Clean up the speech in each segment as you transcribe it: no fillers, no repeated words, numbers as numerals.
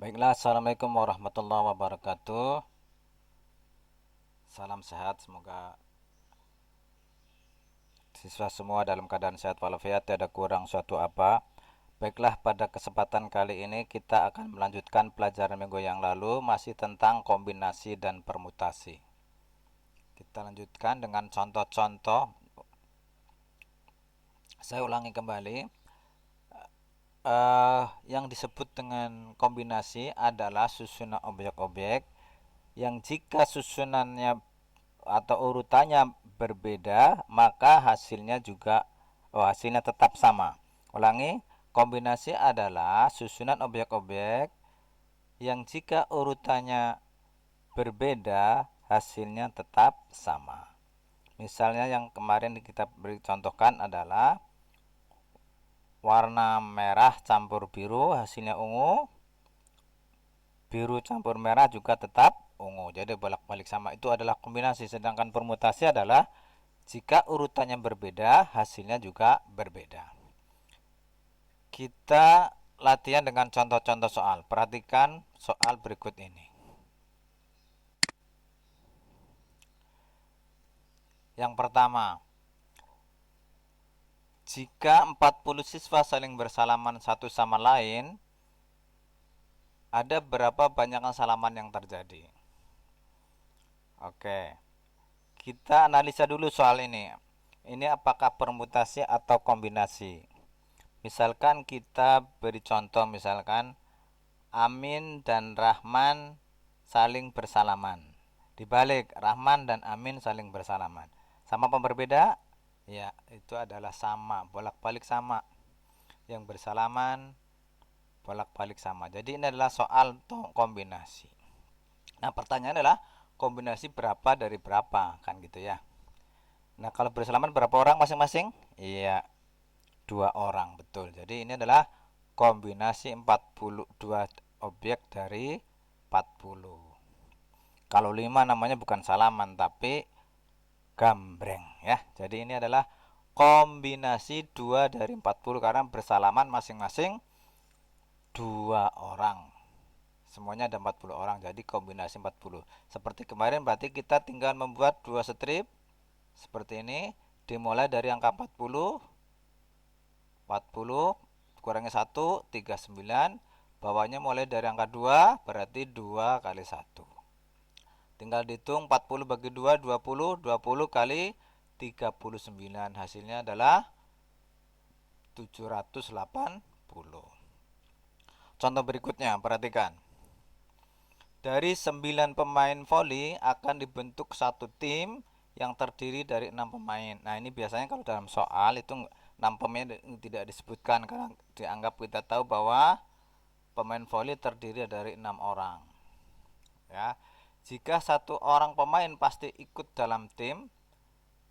Baiklah, Assalamualaikum warahmatullahi wabarakatuh. Salam sehat, semoga siswa semua dalam keadaan sehat walafiat, tidak kurang suatu apa. Baiklah, pada kesempatan kali ini kita akan melanjutkan pelajaran minggu yang lalu, masih tentang kombinasi dan permutasi. Kita lanjutkan dengan contoh-contoh. Saya ulangi kembali. Yang disebut dengan kombinasi adalah susunan objek-objek yang jika susunannya atau urutannya berbeda, maka hasilnya tetap sama. Ulangi, kombinasi adalah susunan objek-objek yang jika urutannya berbeda, hasilnya tetap sama. Misalnya yang kemarin kita beri contohkan adalah warna merah campur biru, hasilnya ungu. Biru campur merah juga tetap ungu. Jadi bolak-balik sama. Itu adalah kombinasi. Sedangkan permutasi adalah jika urutannya berbeda, hasilnya juga berbeda. Kita latihan dengan contoh-contoh soal. Perhatikan soal berikut ini. Yang pertama, jika 40 siswa saling bersalaman satu sama lain, ada berapa banyak salaman yang terjadi? Oke, kita analisa dulu soal ini. Ini apakah permutasi atau kombinasi? Misalkan kita beri contoh, misalkan Amin dan Rahman saling bersalaman. Dibalik, Rahman dan Amin saling bersalaman. Sama apa berbeda? Ya, itu adalah sama, bolak-balik sama. Yang bersalaman bolak-balik sama. Jadi ini adalah soal kombinasi. Nah, pertanyaannya adalah kombinasi berapa dari berapa, kan gitu ya. Nah, kalau bersalaman berapa orang masing-masing? Iya, 2 orang, betul. Jadi ini adalah kombinasi 42 objek dari 40. Kalau 5 namanya bukan salaman tapi gambreng ya. Jadi ini adalah kombinasi 2 dari 40 karena bersalaman masing-masing 2 orang. Semuanya ada 40 orang, jadi kombinasi 40. Seperti kemarin berarti kita tinggal membuat 2 strip seperti ini, dimulai dari angka 40 kurangi 1, 39. Bawahnya mulai dari angka 2, berarti 2 kali 1. Tinggal dihitung 40 bagi 2, 20. 20 kali 39. Hasilnya adalah 780. Contoh berikutnya, perhatikan. Dari 9 pemain voli akan dibentuk satu tim yang terdiri dari 6 pemain. Nah, ini biasanya kalau dalam soal itu 6 pemain tidak disebutkan karena dianggap kita tahu bahwa pemain voli terdiri dari 6 orang. Ya. Jika satu orang pemain pasti ikut dalam tim,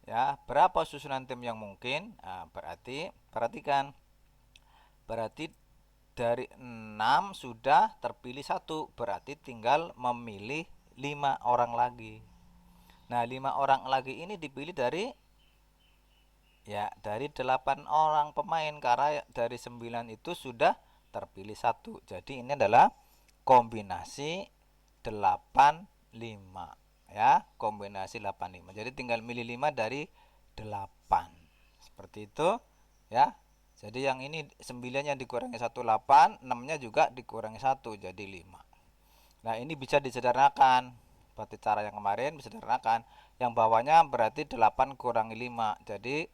ya, berapa susunan tim yang mungkin? Nah, perhatikan. Berarti dari 6 sudah terpilih satu, berarti tinggal memilih 5 orang lagi. Nah, 5 orang lagi ini dipilih dari 8 orang pemain karena dari 9 itu sudah terpilih satu. Jadi ini adalah kombinasi 85 ya, kombinasi 85. Jadi tinggal milih 5 dari 8. Seperti itu ya. Jadi yang ini 9-nya dikurangi 1 8, 6-nya juga dikurangi 1 jadi 5. Nah, ini bisa disederhanakan. Seperti cara yang kemarin bisa disederhanakan. Yang bawahnya berarti 8 kurangi 5. Jadi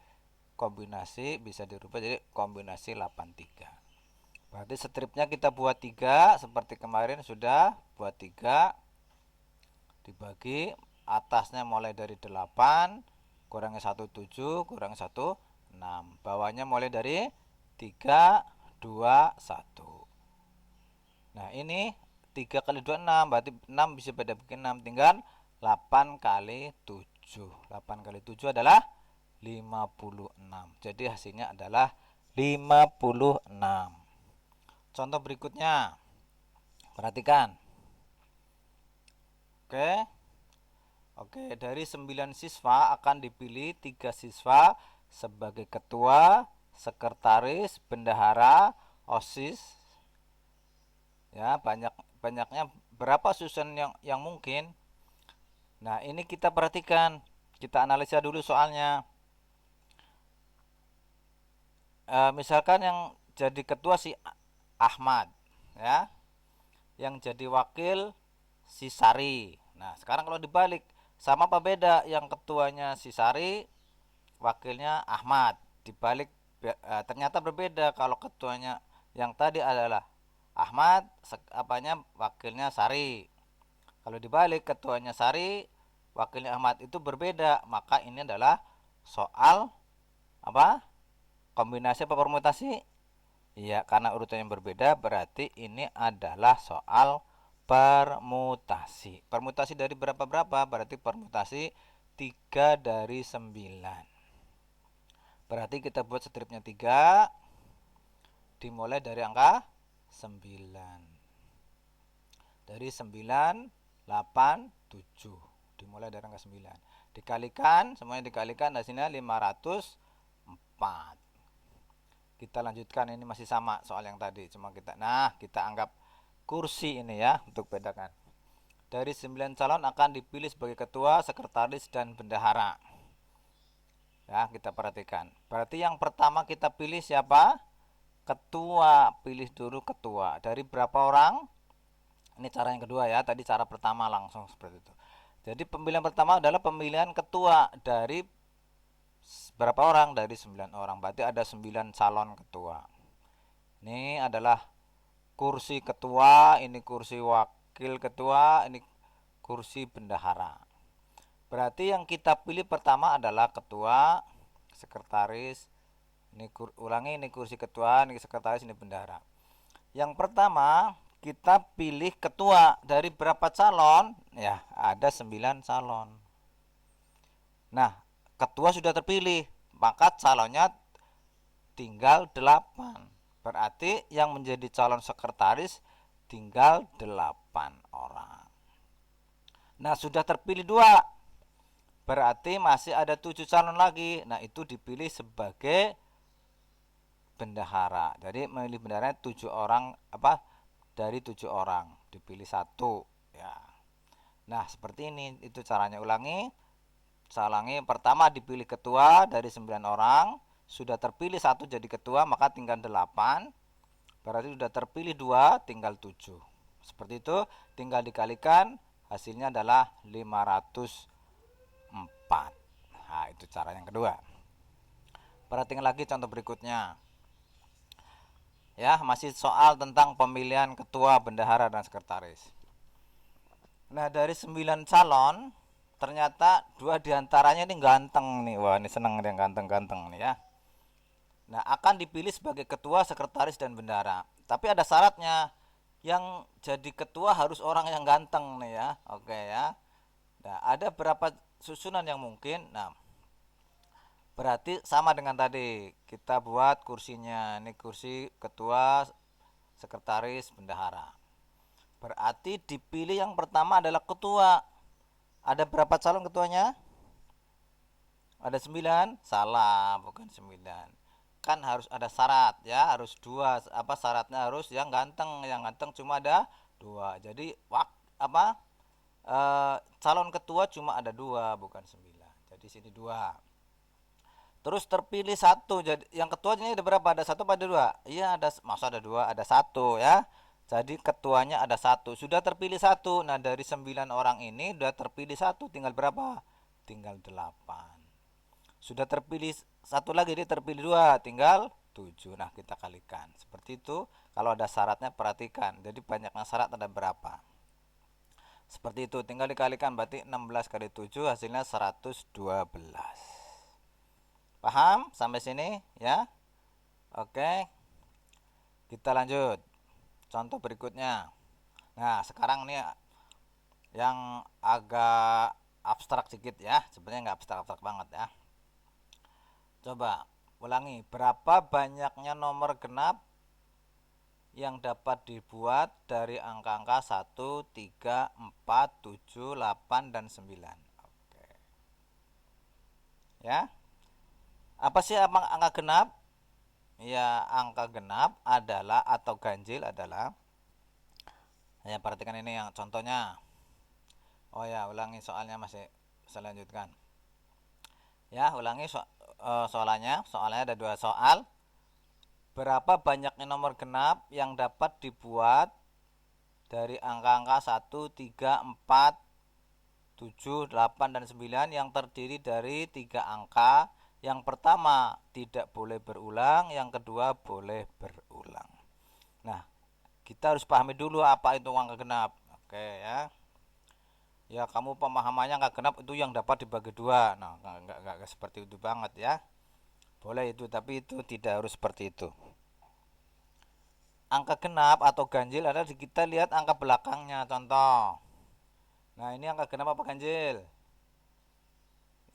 kombinasi bisa dirubah jadi kombinasi 83. Berarti stripnya kita buat 3 seperti kemarin sudah buat 3 dibagi atasnya mulai dari 8 kurangi 1 7 kurangi 1 6. Bawahnya mulai dari 3 2 1. Nah, ini 3 kali 2 6, berarti 6 bisa beda bikin 6, tinggal 8 kali 7. 8 kali 7 adalah 56. Jadi hasilnya adalah 56. Contoh berikutnya. Perhatikan. Oke, dari 9 siswa akan dipilih 3 siswa sebagai ketua, sekretaris, bendahara, OSIS. Ya, banyak banyaknya berapa susunan yang mungkin. Nah, ini kita perhatikan, kita analisa dulu soalnya. Misalkan yang jadi ketua si Ahmad, ya, yang jadi wakil si Sari. Nah, sekarang kalau dibalik, sama apa beda? Yang ketuanya si Sari, wakilnya Ahmad. Dibalik ternyata berbeda. Kalau ketuanya yang tadi adalah Ahmad, apanya wakilnya Sari. Kalau dibalik ketuanya Sari, wakilnya Ahmad, itu berbeda. Maka ini adalah soal apa? Kombinasi apa permutasi? Iya, karena urutannya berbeda berarti ini adalah soal permutasi. Permutasi dari berapa-berapa? Berarti permutasi 3 dari 9. Berarti kita buat stripnya 3, dimulai dari angka 9. Dari 9, 8, 7. Dimulai dari angka 9. Dikalikan, semuanya dikalikan, hasilnya 504. Kita lanjutkan, ini masih sama soal yang tadi, cuma kita anggap kursi ini ya untuk bedakan. Dari 9 calon akan dipilih sebagai ketua, sekretaris dan bendahara. Ya, kita perhatikan. Berarti yang pertama kita pilih siapa? Ketua. Pilih dulu ketua. Dari berapa orang? Ini cara yang kedua ya. Tadi cara pertama langsung seperti itu. Jadi pemilihan pertama adalah pemilihan ketua dari berapa orang? Dari 9 orang. Berarti ada 9 calon ketua. Ini adalah kursi ketua, ini kursi wakil ketua, ini kursi bendahara. Berarti yang kita pilih pertama adalah ketua, sekretaris, ini ulangi, ini kursi ketua, ini sekretaris, ini bendahara. Yang pertama kita pilih ketua. Dari berapa calon? Ya, ada 9 calon. Nah, ketua sudah terpilih, maka calonnya tinggal 8. Berarti yang menjadi calon sekretaris tinggal 8 orang. Nah, sudah terpilih 2. Berarti masih ada 7 calon lagi. Nah, itu dipilih sebagai bendahara. Jadi memilih bendahara 7 orang, dari 7 orang dipilih 1 ya. Nah, seperti ini itu caranya. Ulangi. Pertama dipilih ketua dari 9 orang, sudah terpilih 1 jadi ketua, maka tinggal 8. Berarti sudah terpilih 2, tinggal 7. Seperti itu, tinggal dikalikan, hasilnya adalah 504. Nah, itu cara yang kedua. Perhatikan lagi contoh berikutnya. Ya, masih soal tentang pemilihan ketua, bendahara, dan sekretaris. Nah, dari 9 calon, ternyata 2 diantaranya ini ganteng nih. Wah, ini seneng yang ganteng-ganteng nih ya. Nah, akan dipilih sebagai ketua, sekretaris, dan bendahara. Tapi ada syaratnya. Yang jadi ketua harus orang yang ganteng nih ya. Oke ya. Nah, ada berapa susunan yang mungkin? Nah, berarti sama dengan tadi. Kita buat kursinya. Ini kursi ketua, sekretaris, bendahara. Berarti dipilih yang pertama adalah ketua. Ada berapa calon ketuanya? Ada 9? Salah, bukan 9. Kan harus ada syarat ya, harus 2. Syaratnya harus yang ganteng. Yang ganteng cuma ada 2. Jadi calon ketua cuma ada 2, bukan 9. Jadi sini 2. Terus terpilih 1. Jadi yang ketuanya ada berapa? Ada 1 pada 2? Iya, masa ada 2, ada 1 ya. Jadi ketuanya ada 1. Sudah terpilih 1. Nah, dari 9 orang ini sudah terpilih 1, tinggal berapa? Tinggal 8. Sudah terpilih 1 lagi, dia terpilih 2, tinggal 7. Nah, kita kalikan. Seperti itu. Kalau ada syaratnya perhatikan. Jadi banyaknya syarat ada berapa? Seperti itu, tinggal dikalikan, berarti 16 kali 7 hasilnya 112. Paham sampai sini ya? Oke. Kita lanjut. Contoh berikutnya. Nah, sekarang nih yang agak abstrak sedikit ya. Sebenarnya nggak abstrak-abstrak banget ya. Coba ulangi, berapa banyaknya nomor genap yang dapat dibuat dari angka-angka 1, 3, 4, 7, 8, dan 9. Oke. Ya. Apa sih angka genap? Ya, angka genap adalah atau ganjil adalah Ya, perhatikan ini yang contohnya. Oh ya, ulangi soalnya, masih saya lanjutkan. Ya, ulangi soalannya. Soalnya ada dua soal. Berapa banyaknya nomor genap yang dapat dibuat dari angka-angka 1, 3, 4, 7, 8, dan 9 yang terdiri dari tiga angka. Yang pertama tidak boleh berulang, yang kedua boleh berulang. Nah, kita harus pahami dulu apa itu angka genap. Oke ya. Ya, kamu pemahamannya angka genap itu yang dapat dibagi dua. Nah, nggak seperti itu banget ya. Boleh itu, tapi itu tidak harus seperti itu. Angka genap atau ganjil adalah kita lihat angka belakangnya. Contoh. Nah, ini angka genap apa ganjil?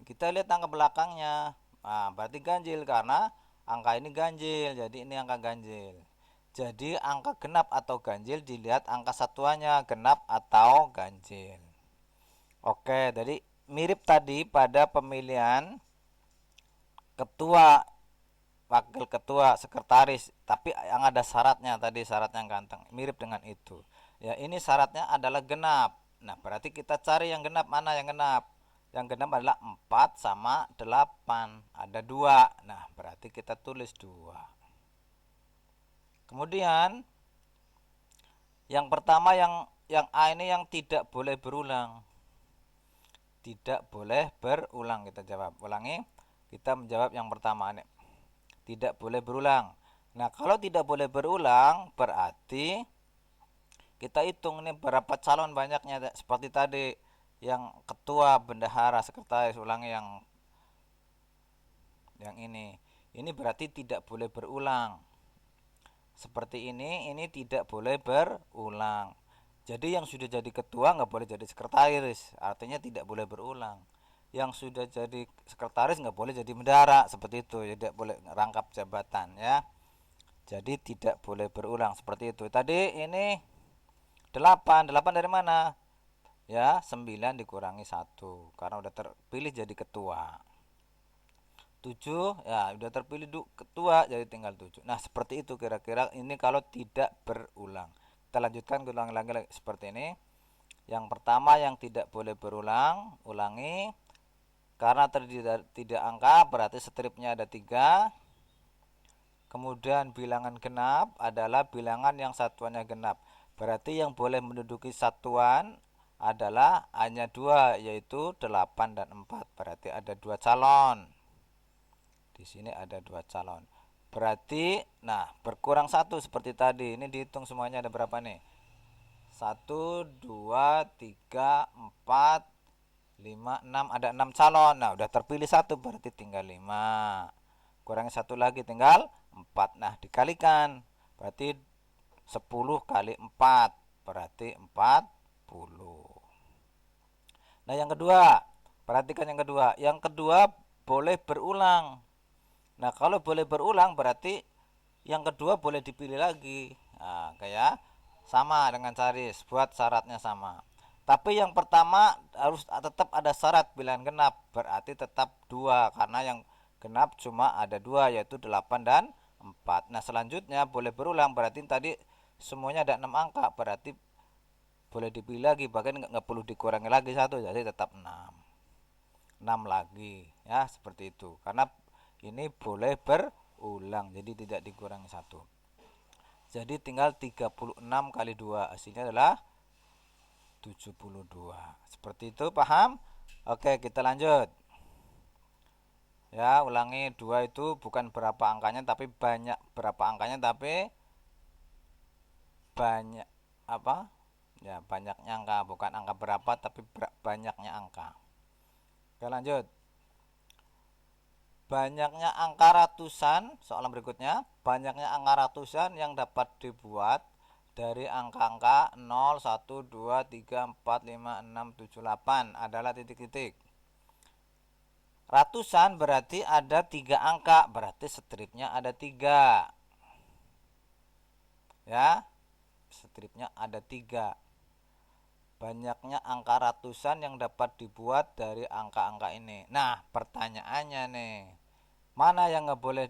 Kita lihat angka belakangnya. Nah, berarti ganjil karena angka ini ganjil. Jadi ini angka ganjil. Jadi angka genap atau ganjil dilihat angka satuannya, genap atau ganjil. Oke, jadi mirip tadi pada pemilihan ketua, wakil ketua, sekretaris, tapi yang ada syaratnya tadi, syaratnya ganteng. Mirip dengan itu. Ya, ini syaratnya adalah genap. Nah, berarti kita cari yang genap. Mana yang genap? Yang genap adalah 4 sama 8. Ada 2. Nah, berarti kita tulis 2. Kemudian yang pertama, yang A ini yang tidak boleh berulang. Tidak boleh berulang, kita jawab. Ulangi. Kita menjawab yang pertama ini. Tidak boleh berulang. Nah, kalau tidak boleh berulang berarti kita hitung ini berapa calon banyaknya, seperti tadi yang ketua, bendahara, sekretaris. Ulangi yang ini berarti tidak boleh berulang. Seperti ini tidak boleh berulang. Jadi yang sudah jadi ketua nggak boleh jadi sekretaris, artinya tidak boleh berulang. Yang sudah jadi sekretaris nggak boleh jadi bendahara, seperti itu, tidak boleh rangkap jabatan ya. Jadi tidak boleh berulang seperti itu. Tadi ini 8 dari mana? Ya, 9 dikurangi 1 karena udah terpilih jadi ketua. 7 ya udah terpilih ketua, jadi tinggal 7. Nah, seperti itu kira-kira ini kalau tidak berulang. Kita lanjutkan, ulang lagi seperti ini. Yang pertama yang tidak boleh berulang, ulangi. Karena terdiri dari tidak angka berarti stripnya ada 3. Kemudian bilangan genap adalah bilangan yang satuannya genap. Berarti yang boleh menduduki satuan adalah hanya 2, yaitu 8 dan 4. Berarti ada 2 calon. Di sini ada 2 calon. Berarti nah berkurang 1 seperti tadi. Ini dihitung semuanya ada berapa nih? 1, 2, 3, 4, 5, 6. Ada 6 calon. Nah, udah terpilih 1 berarti tinggal 5. Kurangi 1 lagi tinggal 4. Nah, dikalikan. Berarti 10 kali 4 berarti 40. Nah, yang kedua, perhatikan yang kedua. Yang kedua boleh berulang. Nah, kalau boleh berulang berarti yang kedua boleh dipilih lagi. Nah, kayak sama dengan Caris, buat syaratnya sama. Tapi yang pertama harus tetap ada syarat bilangan genap, berarti tetap 2 karena yang genap cuma ada 2, yaitu 8 dan 4. Nah, selanjutnya boleh berulang berarti tadi semuanya ada 6 angka, berarti boleh dipilih lagi, bahkan nggak perlu dikurangi lagi 1, jadi tetap 6. 6 lagi ya, seperti itu. Karena ini boleh berulang, jadi tidak dikurangi 1. Jadi tinggal 36 kali 2, hasilnya adalah 72. Seperti itu, paham? Oke, kita lanjut. Ya, ulangi, 2 itu bukan berapa angkanya tapi banyak berapa angkanya, tapi banyak apa? Ya, banyaknya angka, bukan angka berapa tapi banyaknya angka. Oke, lanjut. Banyaknya angka ratusan, soalan berikutnya, banyaknya angka ratusan yang dapat dibuat dari angka-angka 0, 1, 2, 3, 4, 5, 6, 7, 8 adalah titik-titik. Ratusan berarti ada 3 angka, berarti stripnya ada 3. Ya, stripnya ada 3. Banyaknya angka ratusan yang dapat dibuat dari angka-angka ini. Nah, pertanyaannya nih, mana yang nggak boleh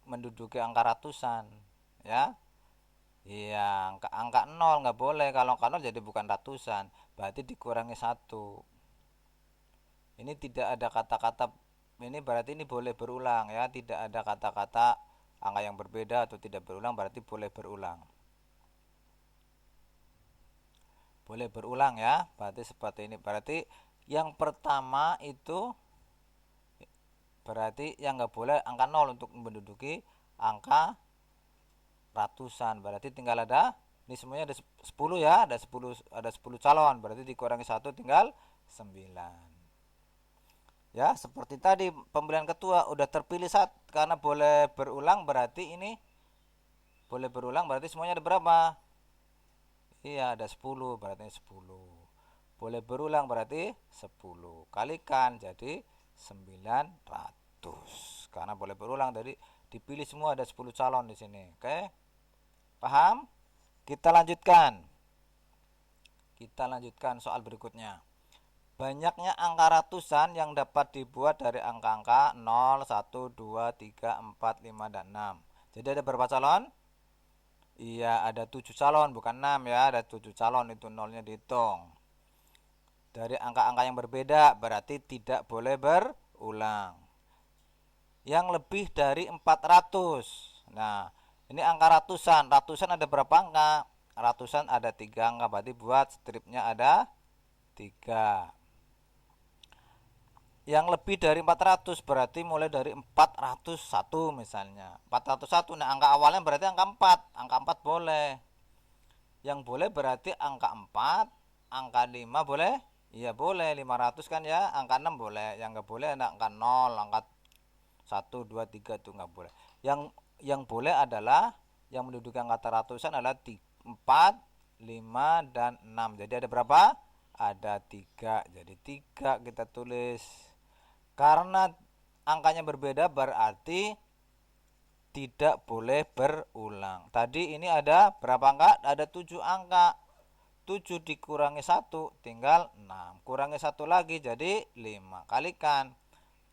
menduduki angka ratusan? Ya, Iya, angka 0 nggak boleh. Kalau angka 0 jadi bukan ratusan, berarti dikurangi satu. Ini tidak ada kata-kata, ini berarti ini boleh berulang ya, tidak ada kata-kata angka yang berbeda atau tidak berulang, berarti boleh berulang. Boleh berulang ya, berarti seperti ini. Berarti yang pertama itu berarti yang nggak boleh angka 0 untuk menduduki angka ratusan. Berarti tinggal ada, ini semuanya ada 10 ya, ada 10 calon, berarti dikurangi satu tinggal 9. Ya, seperti tadi pemilihan ketua udah terpilih saat karena boleh berulang, berarti ini boleh berulang, berarti semuanya ada berapa? Iya, ada 10, berarti 10. Boleh berulang berarti 10. Kalikan jadi 900. Karena boleh berulang, jadi dipilih semua, ada 10 calon di sini. Oke? Paham? Kita lanjutkan. Kita lanjutkan soal berikutnya. Banyaknya angka ratusan yang dapat dibuat dari angka-angka 0, 1, 2, 3, 4, 5, dan 6. Jadi ada berapa calon? Iya, ada 7 calon, bukan 6 ya. Ada 7 calon, itu nolnya dihitung. Dari angka-angka yang berbeda, berarti tidak boleh berulang. Yang lebih dari 400. Nah, ini angka ratusan. Ratusan ada berapa angka? Ratusan ada 3 angka, berarti buat stripnya ada 3. Yang lebih dari 400 berarti mulai dari 401 misalnya. 401, nah angka awalnya berarti angka 4. Angka 4 boleh. Yang boleh berarti angka 4, angka 5 boleh? Iya boleh, 500 kan ya. Angka 6 boleh. Yang nggak boleh angka 0, angka 1, 2, 3 itu nggak boleh. Yang boleh adalah yang menduduki angka ratusan adalah 4, 5, dan 6. Jadi ada berapa? Ada 3. Jadi 3 kita tulis. Karena angkanya berbeda berarti tidak boleh berulang. Tadi ini ada berapa angka? Ada 7 angka. 7 dikurangi 1 tinggal 6. Kurangi 1 lagi jadi 5. Kalikan.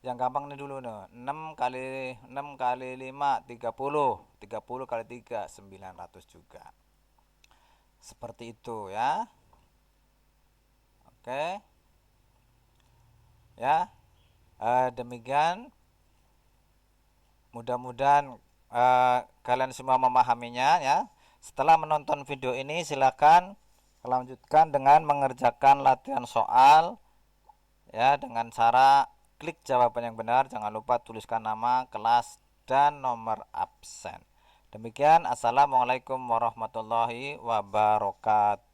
Yang gampang ini dulu nih. 6 kali 5 30. 30 kali 3 900 juga. Seperti itu ya. Oke. Ya. Demikian, mudah-mudahan kalian semua memahaminya ya. Setelah menonton video ini silakan lanjutkan dengan mengerjakan latihan soal ya, dengan cara klik jawaban yang benar, jangan lupa tuliskan nama, kelas, dan nomor absen. Demikian, assalamualaikum warahmatullahi wabarakatuh.